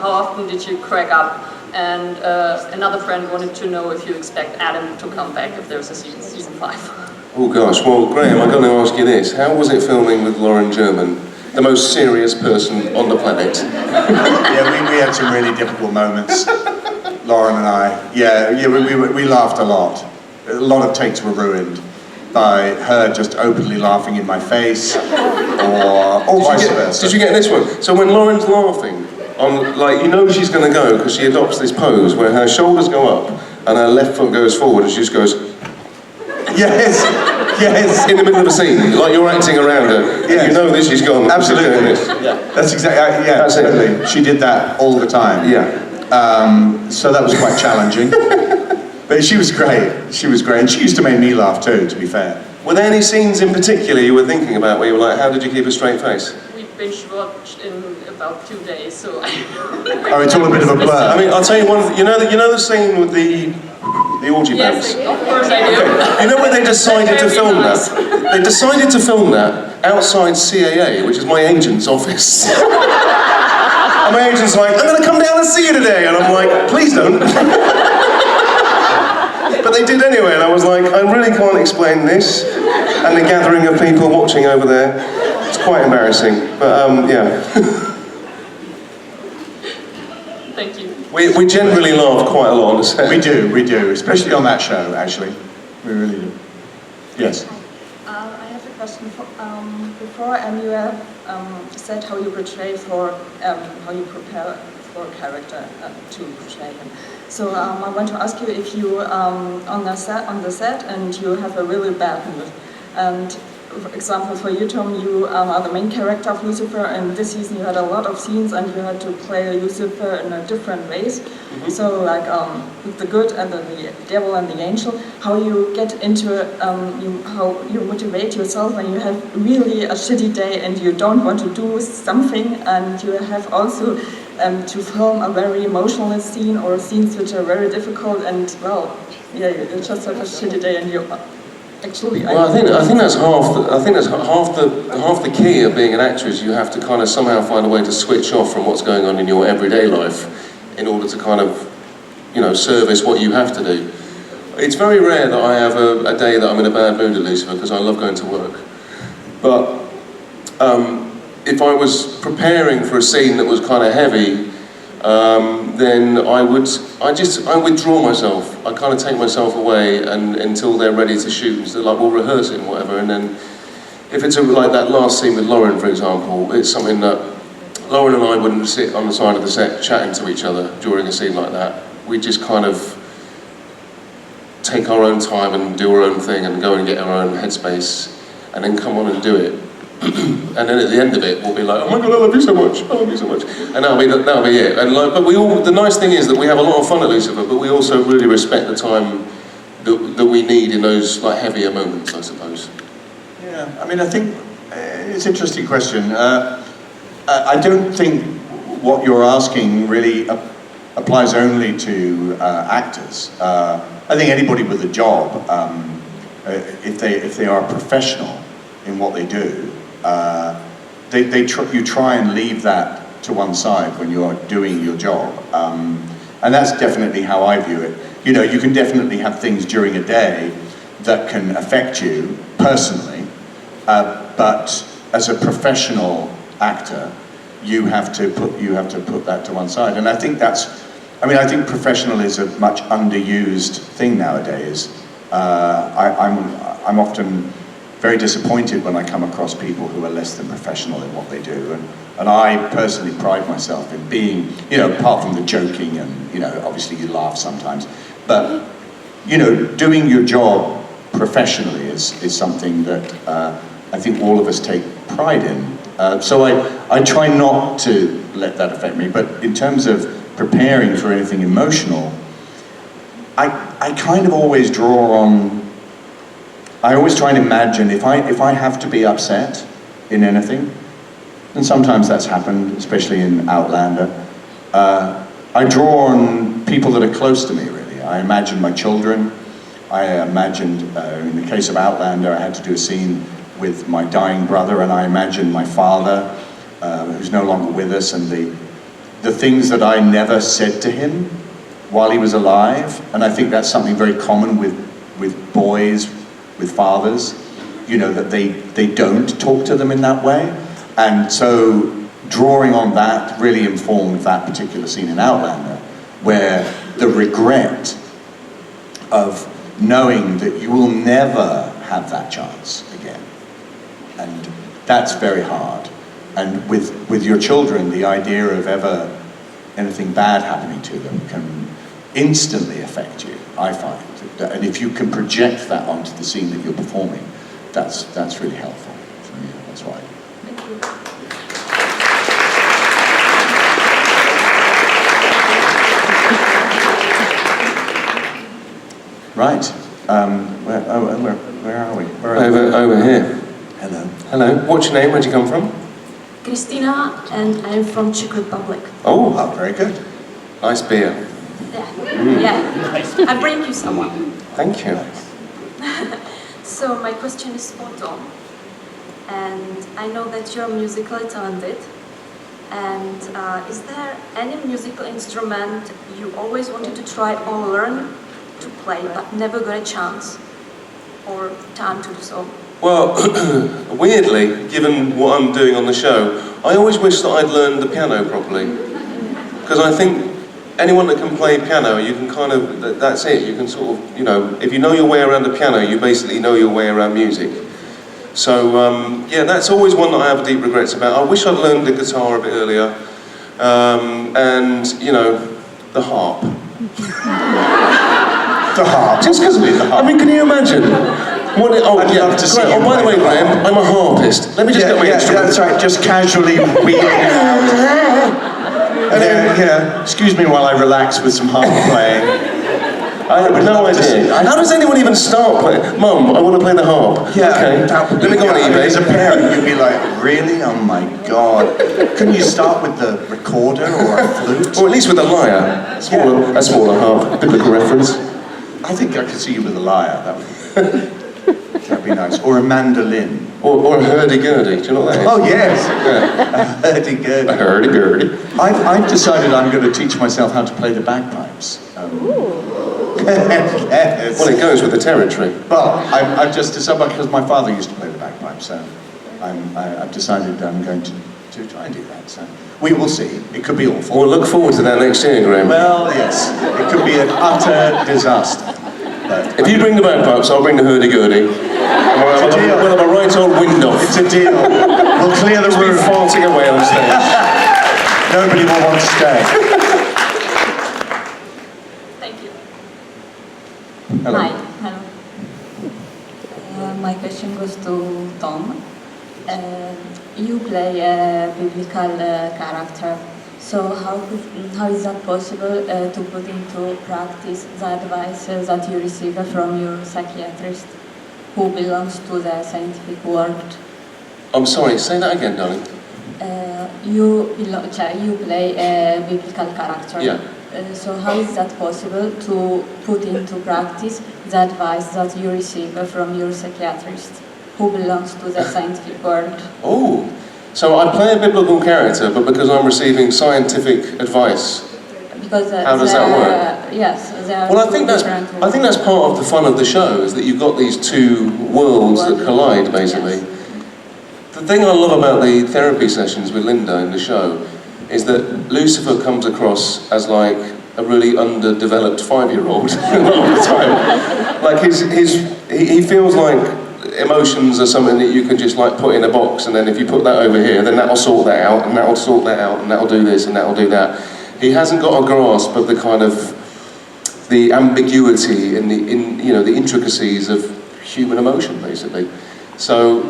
often did you crack up? And another friend wanted to know if you expect Adam to come back if there's a season 5. Oh gosh, well Graham, I'm going to ask you this. How was it filming with Lauren German, the most serious person on the planet? Yeah, we had some really difficult moments, Lauren and I. Yeah, we laughed a lot. A lot of takes were ruined by her just openly laughing in my face, or vice versa. Did you get this one? So when Lauren's laughing, she's going to go because she adopts this pose where her shoulders go up and her left foot goes forward and she just goes... Yes. In the middle of a scene, like you're acting around her. Yes. You know this, she's gone. Absolutely. That's exactly, That's totally. it. She did that all the time. Yeah. So that was quite challenging. But she was great. She was great. And she used to make me laugh too, to be fair. Were there any scenes in particular you were thinking about where you were like, how did you keep a straight face? We binge-watched in about 2 days, so... Oh, it's all a bit of a blur. I mean, I'll tell you one, you know the scene with the orgy Yes, pants? of course I do. You know when they decided to film that? They decided to film that outside CAA, which is my agent's office. And my agent's like, I'm going to come down and see you today. And I'm like, please don't. But they did anyway, and I was like, I really can't explain this. And the gathering of people watching over there, it's quite embarrassing. But yeah. Thank you. We generally laugh quite a lot on the set. We do, especially on that show, actually. We really do. Yes. I have a question. Before you have said how you portray for, how you prepare for a character to portray him. So I want to ask you if you on the set and you have a really bad mood. And for example, for you, Tom, you are the main character of Lucifer, and this season you had a lot of scenes and you had to play Lucifer in a different ways. Mm-hmm. So like with the good and the devil and the angel, how you get into how you motivate yourself when you have really a shitty day and you don't want to do something, and you have also to film a very emotional scene or scenes which are very difficult, and well, yeah, you just have a shitty day and you actually. Well, I think that's half the key of being an actress. You have to kind of somehow find a way to switch off from what's going on in your everyday life in order to kind of, you know, service what you have to do. It's very rare that I have a day that I'm in a bad mood at Lucifer, because I love going to work. But if I was preparing for a scene that was kind of heavy, then I withdraw myself. I kind of take myself away until they're ready to shoot. So like we'll rehearse it and whatever, and then if it's like that last scene with Lauren, for example, it's something that Lauren and I wouldn't sit on the side of the set chatting to each other during a scene like that. We just kind of take our own time and do our own thing and go and get our own headspace and then come on and do it. And then at the end of it, we'll be like, oh my God, I love you so much, I love you so much. And that'll be it. And like, but the nice thing is that we have a lot of fun at Lucifer, but we also really respect the time that we need in those like heavier moments, I suppose. Yeah, I mean, I think it's an interesting question. I don't think what you're asking really applies only to actors. I think anybody with a job, if they are professional in what they do, you try and leave that to one side when you're doing your job. And that's definitely how I view it. You know, you can definitely have things during a day that can affect you personally, but as a professional actor, you have to put that to one side. And I think I think professional is a much underused thing nowadays. I'm often very disappointed when I come across people who are less than professional in what they do, and I personally pride myself in being, you know, apart from the joking and, you know, obviously you laugh sometimes, but, you know, doing your job professionally is something that I think all of us take pride in. So I try not to let that affect me, but in terms of preparing for anything emotional, I kind of always draw on, I always try and imagine if I have to be upset in anything, and sometimes that's happened, especially in Outlander, I draw on people that are close to me, really. I imagine my children. I imagined, in the case of Outlander, I had to do a scene with my dying brother, and I imagined my father, who's no longer with us, and the things that I never said to him while he was alive. And I think that's something very common with boys, with fathers, you know, that they don't talk to them in that way. And so drawing on that really informed that particular scene in Outlander, where the regret of knowing that you will never have that chance again. And that's very hard. And with your children, the idea of ever anything bad happening to them can instantly affect you, I find. And if you can project that onto the scene that you're performing, that's really helpful for me. That's why. Thank you. Right. Where are we? Over here. Hello. Hello. What's your name? Where'd you come from? Christina, and I'm from Czech Republic. Oh, very good. Nice beer. Yeah. Yeah. I bring you someone. Thank you. So my question is for Tom, and I know that you're musically talented. And is there any musical instrument you always wanted to try or learn to play, but never got a chance or time to do so? Well, weirdly, given what I'm doing on the show, I always wish that I'd learned the piano properly. Because I think anyone that can play piano, you can kind of, that's it. You can sort of, you know, if you know your way around the piano, you basically know your way around music. So, yeah, that's always one that I have deep regrets about. I wish I'd learned the guitar a bit earlier. And, you know, the harp. The harp. Just because, I mean, can you imagine? I'd love to see you by the way, play the Graham, harp. I'm a harpist. Let me just get my instrument. That's right, just casually wheeling out. And then, you know, excuse me while I relax with some harp playing. I have no idea. How does anyone even start playing? Mum, I want to play the harp. Yeah, okay. Let me go on eBay. As a parent, you'd be like, really? Oh my God. Couldn't you start with the recorder or a flute? Or at least with a lyre. A smaller harp. Biblical reference. I think I could see you with a lyre. That'd be nice. Or a mandolin. Or a hurdy-gurdy. Do you know what that is? Oh, yes. Yeah. A hurdy-gurdy. A hurdy-gurdy. I've decided I'm going to teach myself how to play the bagpipes. Yes. Well, it goes with the territory. Well, I've just decided, because my father used to play the bagpipes, so I've decided I'm going to try and do that. So we will see. It could be awful. We'll look forward to that next year, Graham. Well, yes. It could be an utter disaster. But if you bring the bagpipes, I'll bring the hurdy-gurdy. It's a deal. We'll have a right old wind off. It's a deal. We'll clear the room. Farting away on stage. Nobody will want to stay. Hello. Hi. Hello. My question goes to Tom. You play a biblical character, so how is that possible to put into practice the advice that you receive from your psychiatrist, who belongs to the scientific world? I'm sorry, say that again, darling. You play a biblical character. Yeah. So how is that possible to put into practice the advice that you receive from your psychiatrist, who belongs to the scientific world? Oh, so I play a biblical character, but because I'm receiving scientific advice. Because how does that work? Yes, well, I think that's part of the fun of the show, is that you've got these two worlds that collide, basically. Yes. The thing I love about the therapy sessions with Linda in the show is that Lucifer comes across as like a really underdeveloped 5-year-old a lot of the time. Like he feels like emotions are something that you can just like put in a box, and then if you put that over here, then that'll sort that out, and that'll sort that out, and that'll do this, and that'll do that. He hasn't got a grasp of the kind of the ambiguity and the intricacies of human emotion, basically. So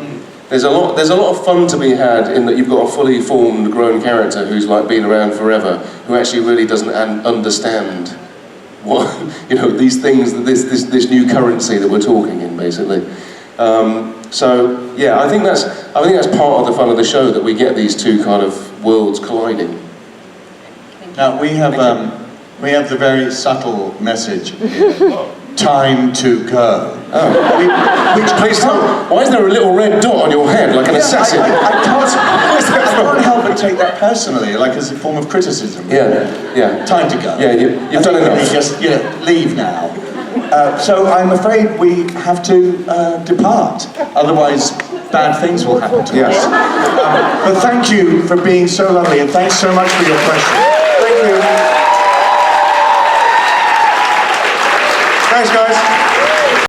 there's a lot of fun to be had in that you've got a fully formed, grown character who's like been around forever, who actually really doesn't understand what these things, this new currency that we're talking in, basically. So yeah, I think that's part of the fun of the show, that we get these two kind of worlds colliding. Now we have the very subtle message here. Time to go. Oh. Please tell me, why is there a little red dot on your head, like an assassin? I can't help but take that personally, like as a form of criticism. Yeah. Time to go. Yeah, you've done enough. Just leave now. So I'm afraid we have to depart. Otherwise, bad things will happen to us. But thank you for being so lovely, and thanks so much for your questions. Thank you. Thanks, guys.